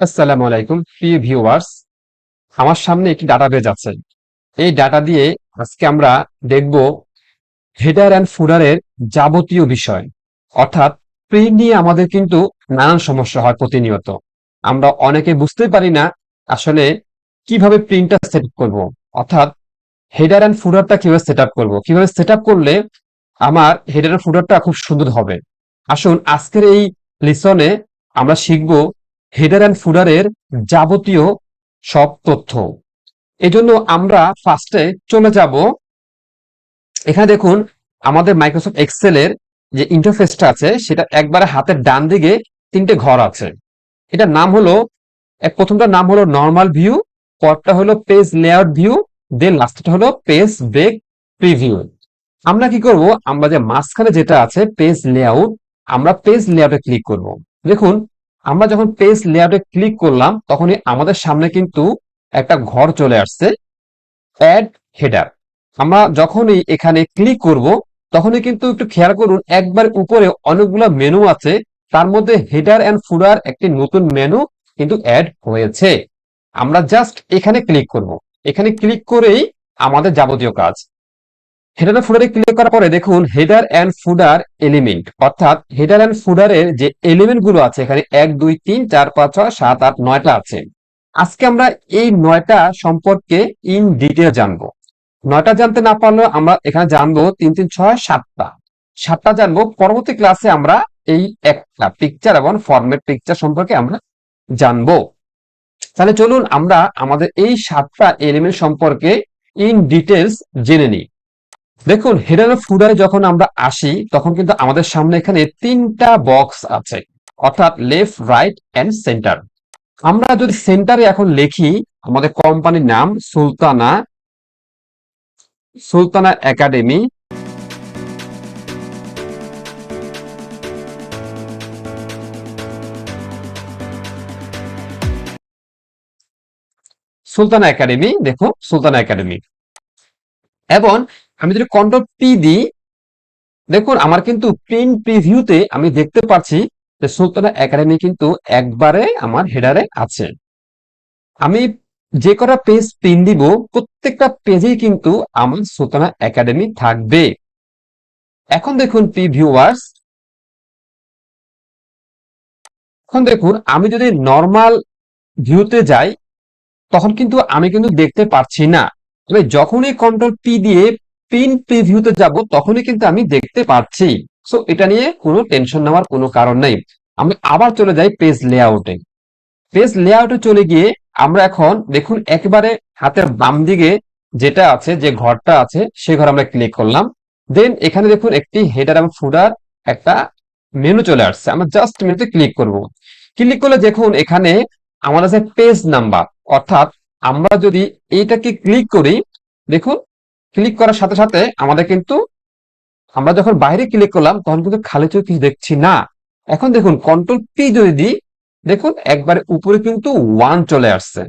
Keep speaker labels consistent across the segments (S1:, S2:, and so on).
S1: আসসালামু আলাইকুম প্রিয় ভিউয়ার্স। আমার সামনে একটি ডাটাবেজ আছে। এই ডাটা দিয়ে আজকে আমরা দেখব হেডার অ্যান্ড ফুডারের যাবতীয় বিষয়। অর্থাৎ প্রিন্ট নিয়ে আমাদের কিন্তু নানান সমস্যা হয় প্রতিনিয়ত। আমরা অনেকে বুঝতে পারি না আসলে কিভাবে প্রিন্টটা সেট করব। অর্থাৎ হেডার অ্যান্ড ফুডারটা কিভাবে সেট আপ করবো, কিভাবে সেট আপ করলে আমার হেডার অ্যান্ড ফুডারটা খুব সুন্দর হবে। আসুন আজকের এই লিসনে আমরা শিখব হেডার অ্যান্ড ফুডারের যাবতীয় সব তথ্য। এজন্য আমরা ফার্স্টে চলে যাব। এখানে দেখুন আমাদের মাইক্রোসফট এক্সেলের যে ইন্টারফেসটা আছে সেটা একবারে হাতের ডান দিকে তিনটে ঘর আছে। এটার নাম হলো, প্রথমটার নাম হলো নর্মাল ভিউ, পরটা হলো পেজ লেআউট ভিউ, দেন লাস্টটা হলো পেজ ব্রেক প্রিভিউ। আমরা কি করব, আমরা যে মাঝখানে যেটা আছে পেজ লেআউট, আমরা পেজ লেআউটে ক্লিক করব। দেখুন আমরা যখন পেজ লেআউটে ক্লিক করলাম তখনই আমাদের সামনে কিন্তু একটা ঘর চলে আসছে, অ্যাড হেডার। আমরা যখনই এখানে ক্লিক করব তখনই কিন্তু একটু খেয়াল করুন একবার উপরে অনেকগুলো মেনু আছে, তার মধ্যে হেডার এন্ড ফুডার একটি নতুন মেনু কিন্তু অ্যাড হয়েছে। আমরা জাস্ট এখানে ক্লিক করব। এখানে ক্লিক করেই আমাদের যাবতীয় কাজ। হেডার এন্ড ফুডারে ক্লিক করার পরে দেখুন হেডার এন্ড ফুডার এলিমেন্ট, অর্থাৎ হেডার এন্ড ফুডারের যে এলিমেন্ট গুলো আছে এখানে 1 2 3 4 5 6 7 8 9টা আছে। আজকে আমরা এই 9টা সম্পর্কে ইন ডিটেল জানবো। 9টা জানতে না পারলেও আমরা এখানে জানবো 3 3 6 7টা। 7টা জানবো পরবর্তী ক্লাসে। আমরা এই একটা পিকচার এবং ফরম্যাট পিকচার সম্পর্কে আমরা জানবো। তাহলে চলুন আমরা আমাদের এই 7টা এলিমেন্ট সম্পর্কে ইন ডিটেলস জেনে নিই। দেখুন হেডার ফুডারে যখন আমরা আসি তখন কিন্তু আমাদের সামনে এখানে 3টা বক্স আছে, অর্থাৎ লেফট রাইট এন্ড সেন্টার। আমরা যদি সেন্টারে এখন লিখি আমাদের কোম্পানির নাম সুলতানা, সুলতানা একাডেমি, সুলতানা একাডেমি, দেখো সুলতানা একাডেমি। এবং আমি যদি কন্ট্রোল পি দিই, দেখুন আমার কিন্তু প্রিন্ট প্রিভিউতে আমি দেখতে পাচ্ছি যে সুলতানা একাডেমি কিন্তু একবারে আমার হেডারে আছে। আমি যে কটা পেজ প্রিন্ট দিব প্রত্যেকটা পেজেই কিন্তু আমার সুলতানা একাডেমি থাকবে। এখন দেখুন প্রিভিউয়ার্স, এখন দেখুন আমি যদি নর্মাল ভিউতে যাই তখন কিন্তু আমি কিন্তু দেখতে পাচ্ছি না। তবে যখনই কন্ট্রোল পি দিয়ে প্রিন্ট প্রিভিউতে যাব তখনই কিন্তু আমি দেখতে পাচ্ছি। সো এটা নিয়ে কোনো টেনশন নেওয়ার কোনো কারণ নেই। আমি আবার চলে যাই পেজ লেআউটে। পেজ লেআউটে চলে গিয়ে আমরা এখন দেখুন একেবারে হাতের বাম দিকে যেটা আছে, যে ঘরটা আছে সেই ঘর আমরা ক্লিক করলাম। দেন এখানে দেখুন একটি হেডার এবং ফুডার একটা মেনু চলে আসছে। আমরা জাস্ট মেনুতে ক্লিক করব। ক্লিক করলে দেখুন এখানে আমাদের আছে পেজ নাম্বার, অর্থাৎ আমরা যদি এইটাকে ক্লিক করি, দেখুন ক্লিক করার সাথে সাথে আমাদের কিন্তু, আমরা যখন বাইরে ক্লিক করলাম তখন কিন্তু খালি চোখে কিছু দেখছি না। এখন দেখুন কন্ট্রোল পি যদি দিই, দেখুন একবারে উপরে কিন্তু 1 চলে আসছে।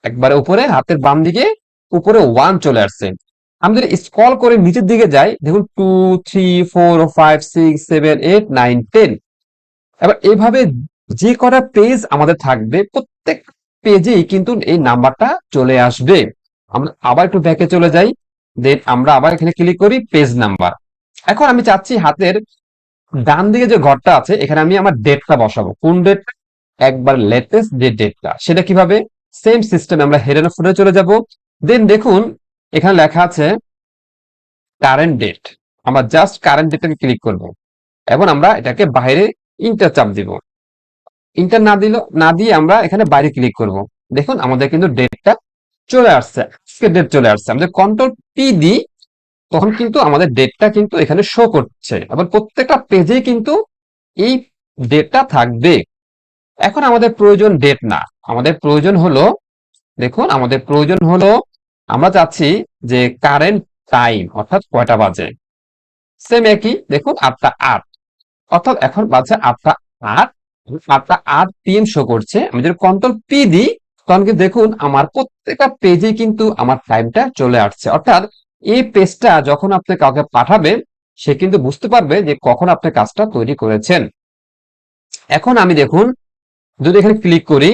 S1: একবারে উপরে হাতের বাম দিকে উপরে 1 চলে আসছে। আমি যদি স্ক্রল করে নিচের দিকে যাই দেখুন 2 3 4 5 6 7 8 9 10। এবার এইভাবে যে কটা পেজ আমাদের থাকবে প্রত্যেক পেজেই কিন্তু এই নাম্বারটা চলে আসবে। আমরা আবার একটু ব্যাকে চলে যাই, দেন আমরা আবার এখানে ক্লিক করি পেজ নাম্বার। এখন আমি চাচ্ছি হাতের ডান দিকে যে ঘরটা আছে এখানে আমি আমার ডেটটা বসাবো। কোন ডেট? একবার লেটেস্ট যে ডেটটা, সেটা কিভাবে? সেম সিস্টেম আমরা হেডার এন্ড ফুটারে চলে যাব। দেন দেখুন এখানে লেখা আছে কারেন্ট ডেট। আমরা জাস্ট কারেন্ট ডেটটাকে ক্লিক করব এবং আমরা এটাকে বাইরে ইন্টার চাপ দিব। ইন্টার না দিয়ে আমরা এখানে বাইরে ক্লিক করব। দেখুন আমাদের কিন্তু ডেটটা চলে আসছে, আজকের ডেট চলে আসছে। আমাদের কন্ট্রোল পি দিই তখন কিন্তু আমাদের ডেটটা কিন্তু এখানে শো করছে এবং প্রত্যেকটা পেজেই কিন্তু এই ডেটটা থাকবে। এখন আমাদের প্রয়োজন ডেট না, আমাদের প্রয়োজন হলো, দেখুন আমাদের প্রয়োজন হলো, আমরা চাচ্ছি যে কারেন্ট টাইম, অর্থাৎ কয়টা বাজে। সেম একই, দেখুন 8টা 8, অর্থাৎ এখন বাজে 8টা 8, 8টা 8 PM শো করছে। আমি যদি কন্ট্রোল পি দিই তখন কিন্তু দেখুন আমার প্রত্যেকটা পেজে কিন্তু আমার টাইমটা চলে আসছে। অর্থাৎ এই পেজটা যখন আপনি কাউকে পাঠাবেন সে কিন্তু বুঝতে পারবে যে কখন আপনি কাজটা তৈরি করেছেন। এখন আমি দেখুন যদি এখানে ক্লিক করি,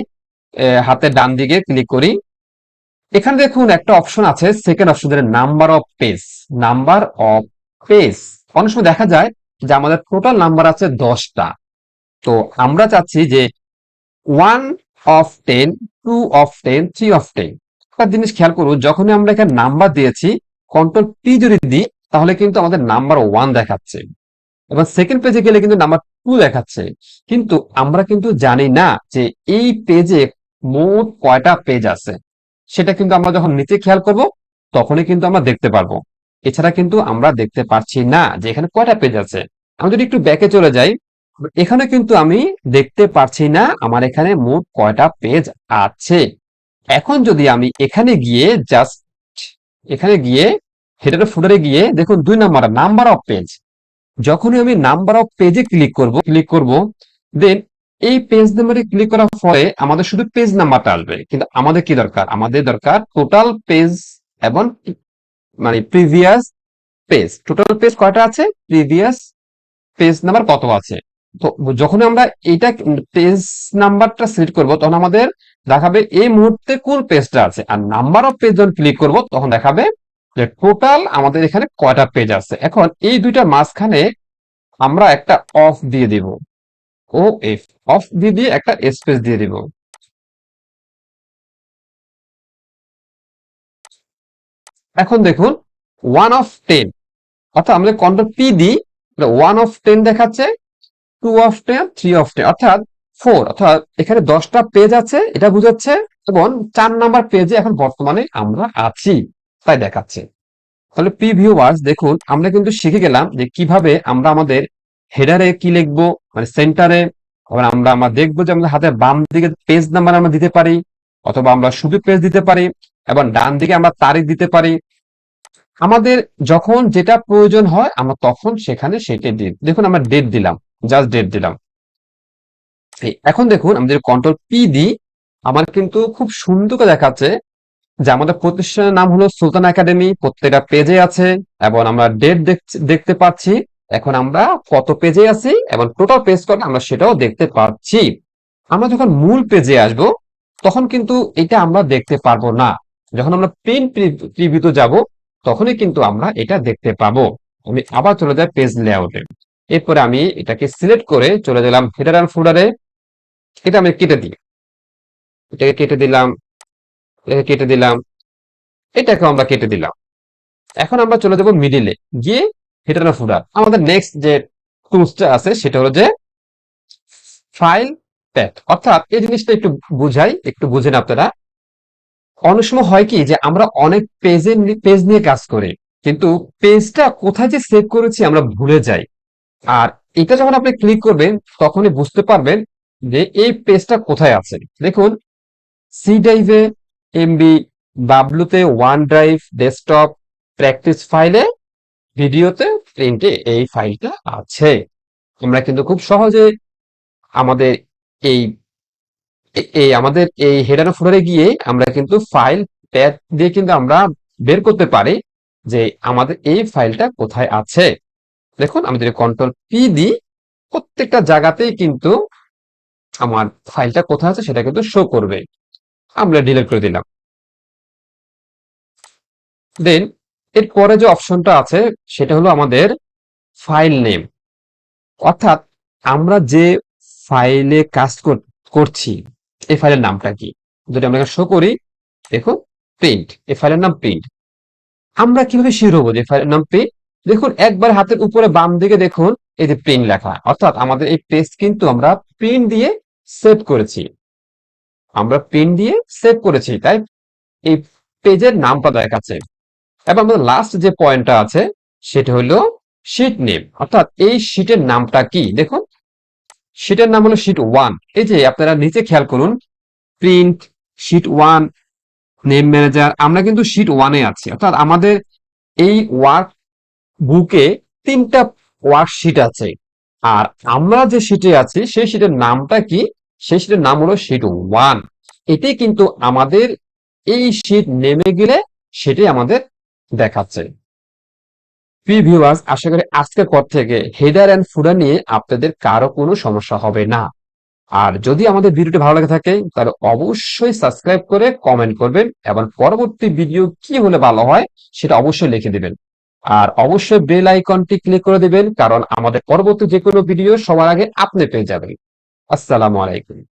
S1: হাতের ডান দিকে ক্লিক করি, এখানে দেখুন একটা অপশন আছে, second option, number of page. Number of page, অনেক সময় দেখা যায় যে আমাদের টোটাল নাম্বার আছে 10টা। তো আমরা চাচ্ছি যে 1 of 10, 2 of 10, 3 of 10। একটা জিনিস খেয়াল করুন, যখনই আমরা এখানে নাম্বার দিয়েছি, কন্ট্রোল পি যদি দিই, তাহলে কিন্তু আমাদের নাম্বার 1 দেখাচ্ছে, এবং সেকেন্ড পেজে গেলে কিন্তু নাম্বার 2 দেখাচ্ছে। কিন্তু আমরা কিন্তু জানি না যে এই পেজে মোট কয়টা পেজ আছে। সেটা কিন্তু আমরা যখন নিচে খেয়াল করব, তখনই কিন্তু আমরা দেখতে পারবো। এছাড়া কিন্তু আমরা দেখতে পারছি না যে এখানে কয়টা পেজ আছে। আমি যদি একটু ব্যাকে চলে যাই, এখানে কিন্তু আমি দেখতে পারছি না আমার এখানে মোট কয়টা পেজ আছে। এখন যদি আমি এখানে গিয়ে জাস্ট, এখানে গিয়ে হেডার ফুটারে গিয়ে দেখুন 2 নাম্বার, নাম্বার অফ পেজ। যখনই আমি নাম্বার অফ পেজে ক্লিক করব, দেন এই পেজ নাম্বারে ক্লিক করার ফলে আমাদের শুধু পেজ নাম্বারটা আসবে। কিন্তু আমাদের কি দরকার? আমাদের দরকার টোটাল পেজ এবং মানে প্রিভিয়াস পেজ। টোটাল পেজ কয়টা আছে, প্রিভিয়াস পেজ নাম্বার কত আছে। তো যখন আমরা এইটা পেজ নাম্বারটা সিলেক্ট করব, তখন আমাদের দেখাবে এই মুহূর্তে কোন পেজটা আছে। আর নাম্বার অফ পেজ যখন ক্লিক করব, তখন দেখাবে যে টোটাল আমাদের এখানে কয়টা পেজ আছে। এখন এই দুইটা মাঝখানে আমরা একটা অফ দিয়ে দিব, ও এফ, অফ দিয়ে একটা স্পেস দিয়ে দিব। এখন দেখুন 1 of 10, অর্থাৎ আমরা কন্ট্রোল পি দিই, 1 of 10 দেখাচ্ছে, 2 of 10, 3 of 10, অর্থাৎ 4। অর্থাৎ এখানে 10টা পেজ আছে এটা বুঝাচ্ছে, এবং 4 নাম্বার পেজে এখন বর্তমানে আমরা আছি তাই দেখাচ্ছে। তাহলে ভিউয়ার্স দেখুন, আমরা কিন্তু শিখে গেলাম যে কিভাবে আমরা আমাদের হেডারে কি লিখবো, মানে সেন্টারে। আবার আমরা দেখবো যে আমাদের হাতের বাম দিকে পেজ নাম্বার আমরা দিতে পারি, অথবা আমরা শুধু পেজ দিতে পারি, এবং ডান দিকে আমরা তারিখ দিতে পারি। আমাদের যখন যেটা প্রয়োজন হয় আমরা তখন সেখানে সেটা দিই। দেখুন আমরা ডেট দিলাম, জাস্ট ডেট দিলাম। এখন দেখুন আমি যদি কন্ট্রোল পি দিই, আমার কিন্তু খুব সুন্দর করে দেখাচ্ছে যে আমাদের প্রতিষ্ঠানের নাম হলো সুলতানা একাডেমি, প্রত্যেকটা পেজে আছে, এবং আমরা ডেট দেখতে পাচ্ছি। এখন আমরা কত পেজে আছি এবং টোটাল পেজ কত আমরা সেটাও দেখতে পাচ্ছি। আমরা যখন মূল পেজে আসব, তখন কিন্তু এটা আমরা দেখতে পারবো না। যখন আমরা প্রিন্ট প্রিভিউতে যাব, তখনই কিন্তু আমরা এটা দেখতে পাবো। আমি আবার চলে যাই পেজ লেআউটে। এরপরে আমি এটাকে সিলেক্ট করে চলে গেলাম হেডার এন্ড ফুটারে। এটা আমি কেটে দিই, এটাকে কেটে দিলাম, এটাকে কেটে দিলাম, এটাকে আমরা কেটে দিলাম। এখন আমরা চলে যাব মিডিলে, গিয়ে হেডার এন্ড ফুটার। আমাদের নেক্সট যে টুলসটা আছে সেটা হলো যে ফাইল প্যাথ। অর্থাৎ এই জিনিসটা একটু বুঝাই, একটু বুঝেন আপনারা। অনেক সময় হয় কি যে আমরা অনেক পেজ নিয়ে কাজ করি, কিন্তু পেজটা কোথায় যে সেভ করেছি আমরা ভুলে যাই। আর এটা যখন আপনি ক্লিক করবেন, তখনই বুঝতে পারবেন যে এই পেজটা কোথায় আছে। দেখুন, সি ড্রাইভে এমবি, বাবলুতে, ওয়ান ড্রাইভ, ডেস্কটপ, প্র্যাকটিস ফাইলে, ভিডিওতে, প্রিন্টে এই ফাইলটা আছে। আমরা কিন্তু খুব সহজে আমাদের এই আমাদের এই হেডার ফোল্ডারে গিয়ে আমরা কিন্তু ফাইল ট্যাগ দিয়ে কিন্তু আমরা বের করতে পারি যে আমাদের এই ফাইলটা কোথায় আছে। দেখুন আমি যদি কন্ট্রোল পি দিই, প্রত্যেকটা জায়গাতেই কিন্তু আমার ফাইলটা কোথায় আছে সেটা কিন্তু শো করবে। আমরা ডিলিট করে দিলাম। দেন এর পরে যে অপশনটা আছে সেটা হলো আমাদের ফাইল নেম। অর্থাৎ আমরা যে ফাইলে কাজ করছি, এই ফাইলের নামটা কি। যদি আমরা শো করি, দেখুন প্রিন্ট, এই ফাইলের নাম প্রিন্ট। আমরা কিভাবে শিওর হবো যে ফাইলের নাম প্রিন্ট? দেখুন একবার হাতের উপরে বাম দিকে দেখুন, এই যে প্রিন্ট লেখা, অর্থাৎ আমাদের এই পেজ কিন্তু আমরা প্রিন্ট দিয়ে সেভ করেছি। আমরা প্রিন্ট দিয়ে সেভ করেছি, তাই এই পেজের নামটা দেখাচ্ছে। এবং আমাদের লাস্ট যে পয়েন্টটা আছে সেটা হলো শিট নেম, অর্থাৎ এই শিটের নামটা কি। দেখুন শিটের নাম হলো শিট 1। এই যে আপনারা নিচে খেয়াল করুন, প্রিন্ট, শিট 1, নেম ম্যানেজার, আমরা কিন্তু শিট 1-এ আছি। অর্থাৎ আমাদের এই ওয়ার্ক বুকে 3টা ওয়ার্কশিট আছে। আর আমরা যে শিটে আছি সেই শিটের নামটা কি? সেই শিটের নাম হলো শিট 1। এটাই কিন্তু আমাদের এই শিট নেমে গেলে সেটাই আমাদের দেখাচ্ছে। ভিউয়ার্স, আশা করি আজকের পর থেকে হেডার এন্ড ফুটার নিয়ে আপনাদের কারো কোনো সমস্যা হবে না। আর যদি আমাদের ভিডিওটি ভালো লাগে থাকে তাহলে অবশ্যই সাবস্ক্রাইব করে কমেন্ট করবেন এবং পরবর্তী ভিডিও কি হলে ভালো হয় সেটা অবশ্যই লিখে দিবেন। আর অবশ্যই বেল আইকনটি ক্লিক করে দিবেন, কারণ আমাদের পরবর্তী যে কোনো ভিডিও সবার আগে আপনি পেয়ে যাবেন। আসসালামু আলাইকুম।